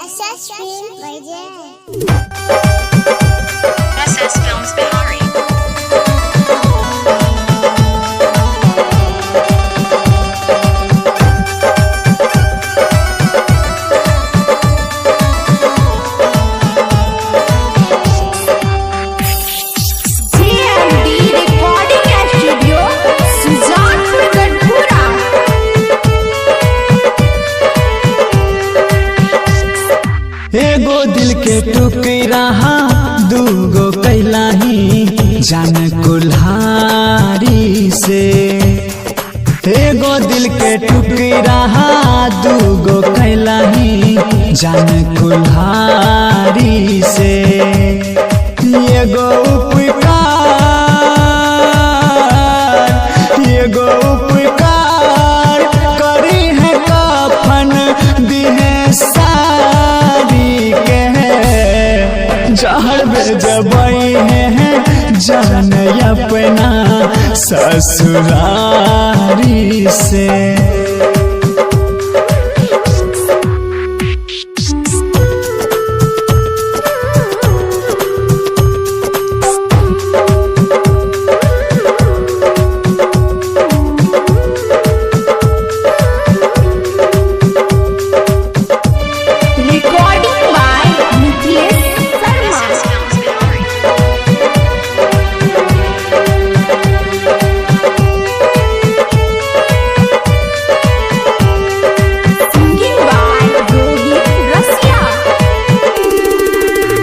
SS Film Bhajan. SS Films Bihari. एगो दिल के टुकड़ा दूगो कैलाही जान कुल्हारी से। एगो दिल के टुकड़ा दूगो कैलाही जान कुल्हारी से। एगो उपकार करी है कफन दिहे जहर भेजबई है जान अपना ससुरारी से।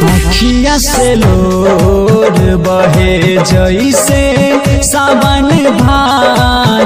अखिया से लोर बहे जैसे सावन भाद